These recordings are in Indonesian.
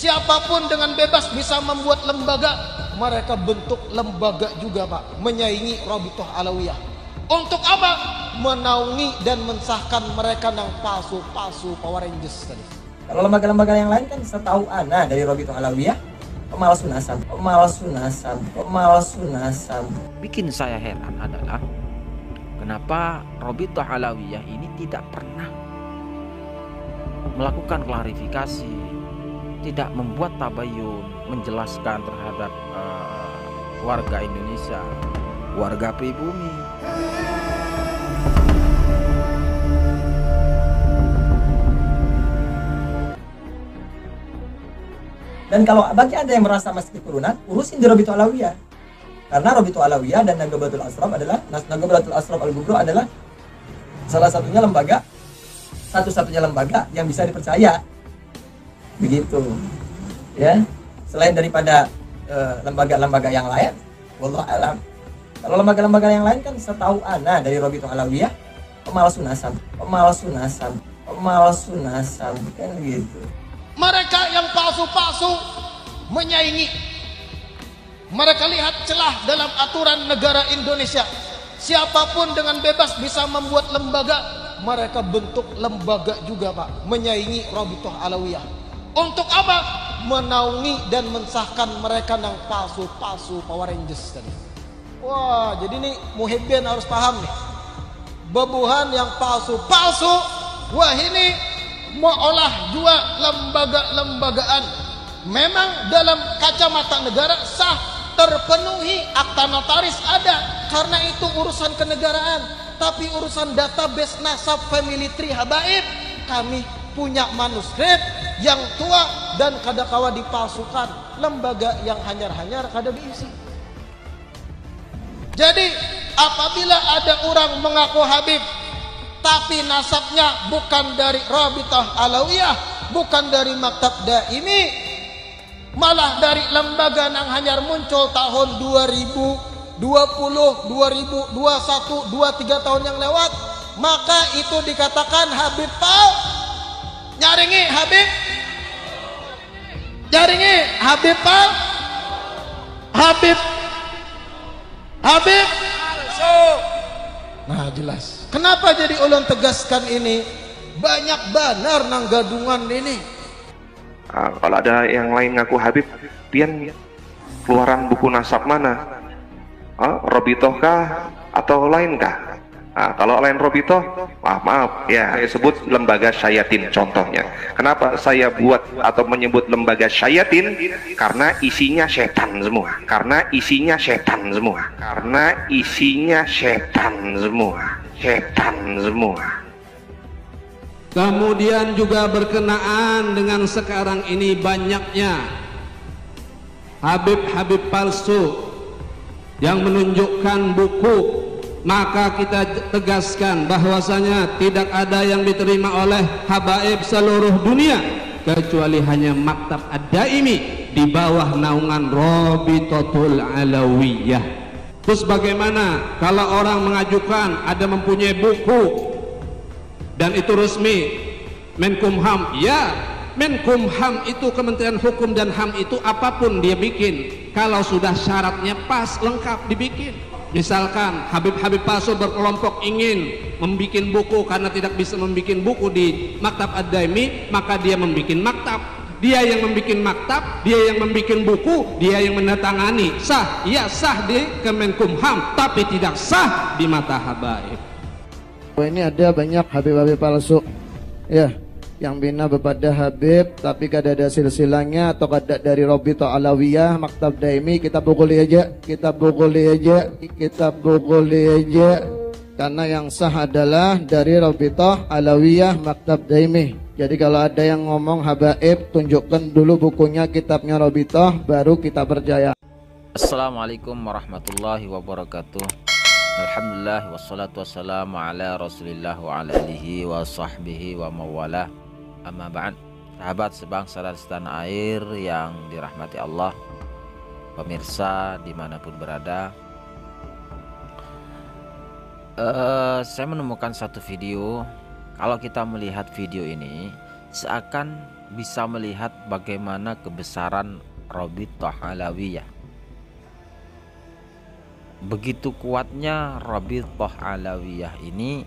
Siapapun dengan bebas bisa membuat lembaga. Mereka bentuk lembaga juga Pak, menyaingi Rabithah Alawiyah. Untuk apa? Menaungi dan mensahkan mereka yang palsu-palsu Power Rangers tadi. Kalau lembaga-lembaga yang lain kan setahu ana dari Rabithah Alawiyah pemalsu nasab. Bikin saya heran adalah kenapa Rabithah Alawiyah ini tidak pernah melakukan klarifikasi, tidak membuat tabayun, menjelaskan terhadap warga Indonesia, warga pribumi. Dan kalau bagi Anda yang merasa masih keturunan, urusin di Rabithah Alawiyah. Karena Rabithah Alawiyah dan Naghabatul Ashraf adalah, Naghabatul Ashraf Al-Kubra adalah salah satunya lembaga, satu-satunya lembaga yang bisa dipercaya. Begitu. Ya. Selain daripada lembaga-lembaga yang lain, wallahu alam. Kalau lembaga-lembaga yang lain kan setahu ana dari Rabithah Alawiyah pemalsu nasab kan gitu. Mereka yang palsu-palsu menyaingi. Mereka lihat celah dalam aturan negara Indonesia. Siapapun dengan bebas bisa membuat lembaga. Mereka bentuk lembaga juga Pak, menyaingi Rabithah Alawiyah. Untuk apa? Menaungi dan mensahkan mereka yang palsu-palsu Power Rangers tadi. Wah, jadi nih muhibbin harus paham nih. Bebuhan yang palsu-palsu. Wah, ini mengolah juga lembaga-lembagaan. Memang dalam kacamata negara sah, terpenuhi, akta notaris ada, karena itu urusan kenegaraan. Tapi urusan database nasab, family tree, habaib, kami punya manuskrip yang tua dan kadakawa dipalsukan. Lembaga yang hanyar-hanyar kada diisi. Jadi apabila ada orang mengaku Habib tapi nasabnya bukan dari Rabithah Alawiyah, bukan dari Maktab Daimi, malah dari lembaga yang hanyar muncul tahun 2020, 2021, 23 tahun yang lewat, maka itu dikatakan Habib palsu. Nyaringi Habib, nyaringi Habib palsu, Habib palsu. Nah jelas. Kenapa jadi ulun tegaskan ini? Banyak benar nang gadungan ini. Kalau ada yang lain ngaku Habib, pian keluaran buku nasab mana? Rabithah kah atau lain kah? Kalau lain Rabithah, maaf ya, saya sebut lembaga syayatin contohnya. Kenapa saya buat atau menyebut lembaga syayatin? Karena isinya setan semua. Kemudian juga berkenaan dengan sekarang ini banyaknya Habib-Habib palsu yang menunjukkan buku, maka kita tegaskan bahwasanya tidak ada yang diterima oleh habaib seluruh dunia kecuali hanya Maktab Ad-Daimi di bawah naungan Rabithatul Alawiyah. Terus bagaimana kalau orang mengajukan ada mempunyai buku dan itu resmi Menkumham? Ya, Menkumham itu Kementerian Hukum dan HAM itu apapun dia bikin, kalau sudah syaratnya pas lengkap dibikin. Misalkan Habib-Habib palsu berkelompok ingin membuat buku karena tidak bisa membuat buku di Maktab Ad-Daimi, maka dia membuat maktab. Dia yang membuat maktab, dia yang membuat buku, dia yang menandatangani. Sah, ya sah di Kemenkumham, tapi tidak sah di mata habaib. Ini ada banyak Habib-Habib palsu ya, yang bina bepada Habib tapi kada ada silsilahnya atau kada dari Rabithah Alawiyah, Maktab Daimi. Kita pukuli aja karena yang sah adalah dari Rabithah Alawiyah, Maktab Daimi. Jadi kalau ada yang ngomong habaib, tunjukkan dulu bukunya, kitabnya Rabithah, baru kita percaya. Assalamualaikum warahmatullahi wabarakatuh. Alhamdulillah wassalatu wassalamu ala rasulillah wa ala alihi wa sahbihi wa mawalah. Amma ba'd. Sahabat sebangsa dan setanah air yang dirahmati Allah, pemirsa dimanapun berada, saya menemukan satu video. Kalau kita melihat video ini, seakan bisa melihat bagaimana kebesaran Rabithah Alawiyah. Begitu kuatnya Rabithah Alawiyah ini,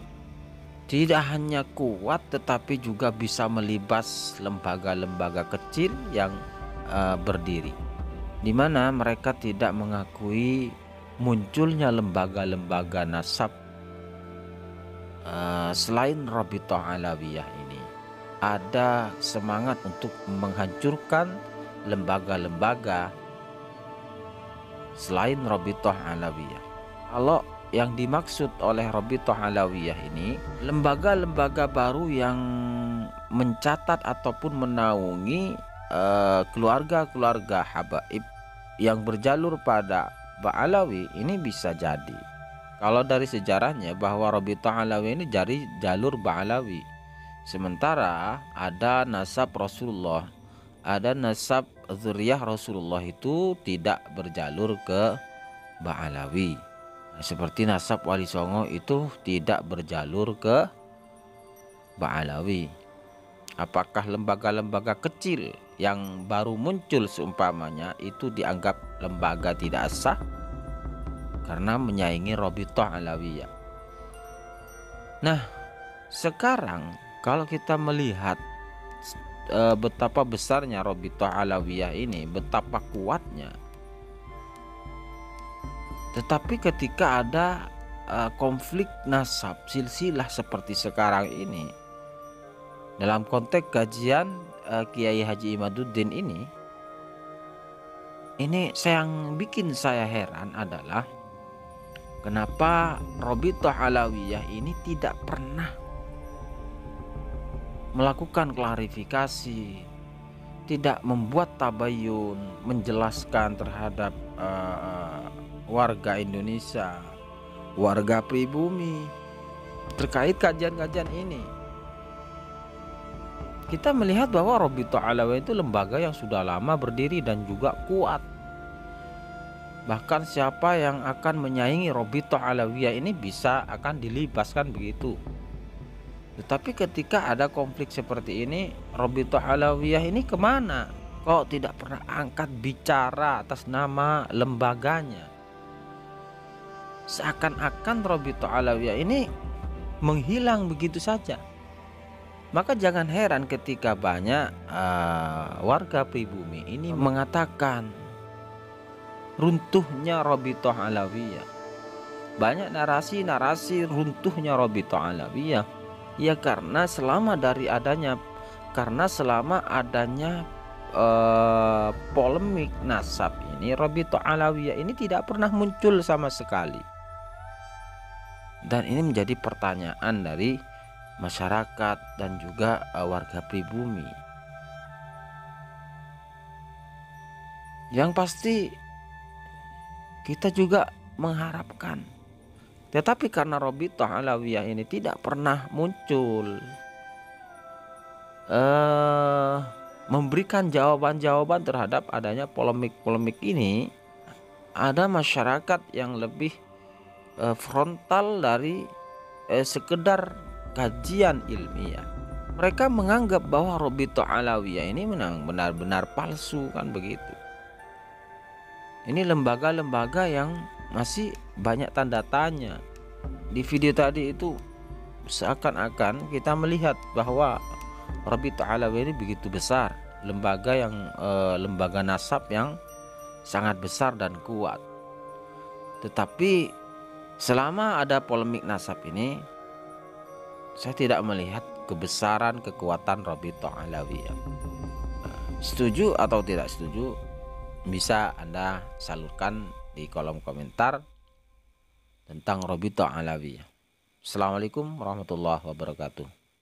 tidak hanya kuat tetapi juga bisa melibas lembaga-lembaga kecil yang berdiri, di mana mereka tidak mengakui munculnya lembaga-lembaga nasab selain Rabithah Alawiyah ini. Ada semangat untuk menghancurkan lembaga-lembaga selain Rabithah Alawiyah. Kalau yang dimaksud oleh Rabithah Alawiyah ini lembaga-lembaga baru yang mencatat ataupun menaungi keluarga-keluarga habaib yang berjalur pada Ba'alawi, ini bisa jadi. Kalau dari sejarahnya bahwa Rabithah Alawiyah ini dari jalur Ba'alawi, sementara ada nasab Rasulullah, ada nasab zuriyah Rasulullah itu tidak berjalur ke Ba'alawi. Seperti nasab Wali Songo itu tidak berjalur ke Ba'alawi. Apakah lembaga-lembaga kecil yang baru muncul seumpamanya itu dianggap lembaga tidak sah karena menyaingi Rabithah Alawiyah? Nah, sekarang kalau kita melihat betapa besarnya Rabithah Alawiyah ini, betapa kuatnya, tetapi ketika ada konflik nasab silsilah seperti sekarang ini, dalam konteks kajian Kiai Haji Imaduddin ini yang bikin saya heran adalah kenapa Rabithah Alawiyah ini tidak pernah melakukan klarifikasi, tidak membuat tabayun, menjelaskan terhadap warga Indonesia, warga pribumi terkait kajian-kajian ini. Kita melihat bahwa Rabithah Alawiyah itu lembaga yang sudah lama berdiri dan juga kuat. Bahkan siapa yang akan menyaingi Rabithah Alawiyah ini bisa akan dilibaskan begitu. Tetapi ketika ada konflik seperti ini, Rabithah Alawiyah ini kemana? Kok tidak pernah angkat bicara atas nama lembaganya? Seakan-akan Rabithah Alawiyah ini menghilang begitu saja. Maka jangan heran ketika banyak warga pribumi ini mengatakan runtuhnya Rabithah Alawiyah. Banyak narasi-narasi runtuhnya Rabithah Alawiyah. Ya karena selama adanya polemik nasab ini, Rabithah Alawiyah ini tidak pernah muncul sama sekali. Dan ini menjadi pertanyaan dari masyarakat dan juga warga pribumi. Yang pasti kita juga mengharapkan, tetapi karena Rabithah Alawiyah ini tidak pernah muncul memberikan jawaban-jawaban terhadap adanya polemik-polemik ini, ada masyarakat yang lebih frontal dari sekedar kajian ilmiah. Mereka menganggap bahwa Rabithah Alawiyah ini benar-benar palsu, kan begitu. Ini lembaga-lembaga yang masih banyak tanda tanya. Di video tadi itu seakan-akan kita melihat bahwa Rabithah Alawiyah ini begitu besar, lembaga nasab yang sangat besar dan kuat. Tetapi selama ada polemik nasab ini, saya tidak melihat kebesaran kekuatan Rabithah Alawiyah. Setuju atau tidak setuju bisa Anda salurkan di kolom komentar tentang Rabithah Alawiyah. Assalamualaikum warahmatullahi wabarakatuh.